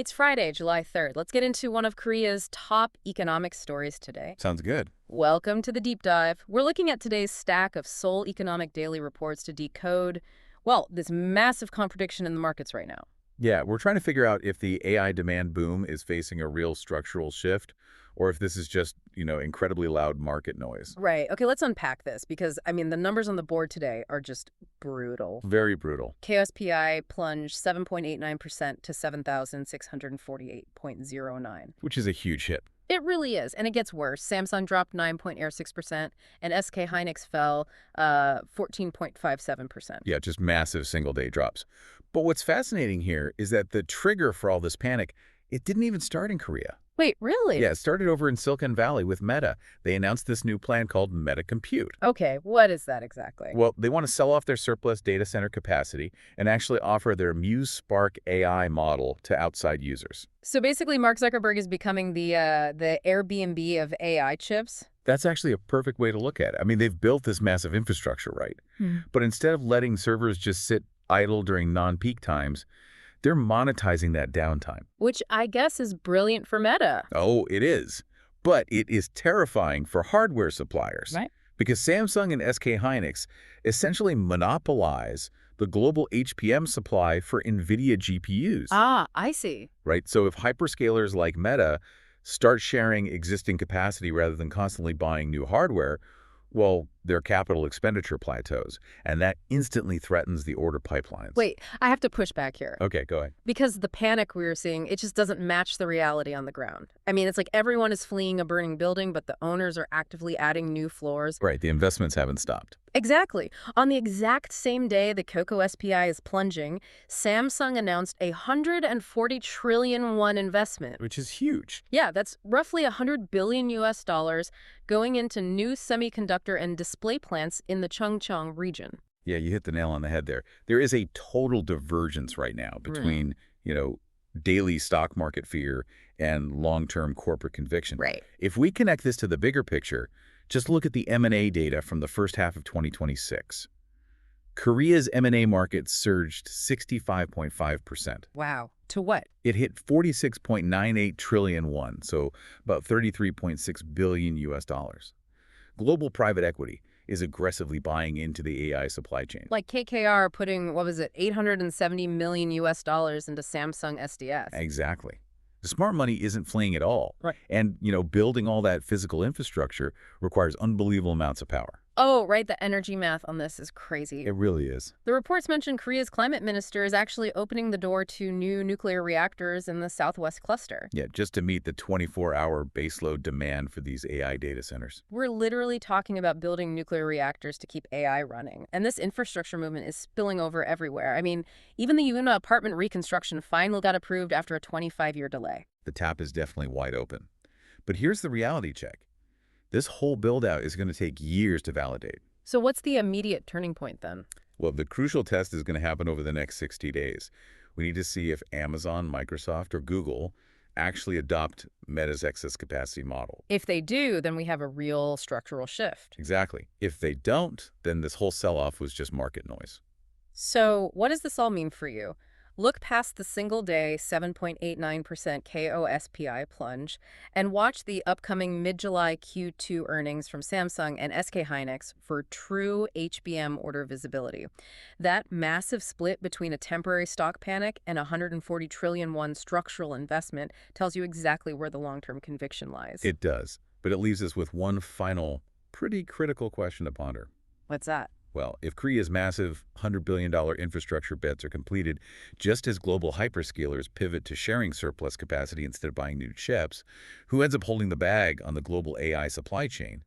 It's Friday, July 3rd. Let's get into one of Korea's top economic stories today. Sounds good. Welcome to the deep dive. We're looking at today's stack of Seoul economic daily reports to decode, well, this massive contradiction in the markets right now. Yeah, we're trying to figure out if the AI demand boom is facing a real structural shift or if this is just, incredibly loud market noise. Right. Okay, let's unpack this because, the numbers on the board today are just brutal. Very brutal. KOSPI plunged 7.89% to 7,648.09. Which is a huge hit. It really is, and it gets worse. Samsung dropped 9.06%, and SK Hynix fell 14.57%. Yeah, just massive single-day drops. But what's fascinating here is that the trigger for all this panic, it didn't even start in Korea. Wait, really? Yeah, it started over in Silicon Valley with Meta. They announced this new plan called Meta Compute. Okay, what is that exactly? Well, they want to sell off their surplus data center capacity and actually offer their Muse Spark AI model to outside users. So basically, Mark Zuckerberg is becoming the Airbnb of AI chips? That's actually a perfect way to look at it. They've built this massive infrastructure, right? But instead of letting servers just sit idle during non-peak times, they're monetizing that downtime. Which I guess is brilliant for Meta. Oh, it is. But it is terrifying for hardware suppliers. Right. Because Samsung and SK Hynix essentially monopolize the global HPM supply for NVIDIA GPUs. Ah, I see. Right? So if hyperscalers like Meta start sharing existing capacity rather than constantly buying new hardware, well, their capital expenditure plateaus, and that instantly threatens the order pipelines. Wait, I have to push back here. Okay, go ahead. Because the panic we were seeing, it just doesn't match the reality on the ground. It's like everyone is fleeing a burning building, but the owners are actively adding new floors. Right, the investments haven't stopped. Exactly. On the exact same day the KOSPI is plunging, Samsung announced a 140 trillion won investment. Which is huge. Yeah, that's roughly 100 billion US dollars going into new semiconductor and display plants in the Chungcheong-region. Yeah, you hit the nail on the head there. There is a total divergence right now between, daily stock market fear and long-term corporate conviction. Right. If we connect this to the bigger picture, just look at the M&A data from the first half of 2026. Korea's M&A market surged 65.5%. Wow. To what? It hit 46.98 trillion won, so about 33.6 billion US dollars. Global private equity is aggressively buying into the AI supply chain. Like KKR putting, 870 million US dollars into Samsung SDS. Exactly. The smart money isn't fleeing at all. Right. And, building all that physical infrastructure requires unbelievable amounts of power. Oh, right. The energy math on this is crazy. It really is. The reports mention Korea's climate minister is actually opening the door to new nuclear reactors in the southwest cluster. Yeah, just to meet the 24-hour baseload demand for these AI data centers. We're literally talking about building nuclear reactors to keep AI running. And this infrastructure movement is spilling over everywhere. Even the Yuna apartment reconstruction finally got approved after a 25-year delay. The tap is definitely wide open. But here's the reality check. This whole build-out is going to take years to validate. So what's the immediate turning point then? Well, the crucial test is going to happen over the next 60 days. We need to see if Amazon, Microsoft, or Google actually adopt Meta's excess capacity model. If they do, then we have a real structural shift. Exactly. If they don't, then this whole sell-off was just market noise. So what does this all mean for you? Look past the single-day 7.89% KOSPI plunge and watch the upcoming mid-July Q2 earnings from Samsung and SK Hynix for true HBM order visibility. That massive split between a temporary stock panic and 140 trillion won structural investment tells you exactly where the long-term conviction lies. It does, but it leaves us with one final, pretty critical question to ponder. What's that? Well, if Korea's massive $100 billion infrastructure bets are completed, just as global hyperscalers pivot to sharing surplus capacity instead of buying new chips, who ends up holding the bag on the global AI supply chain?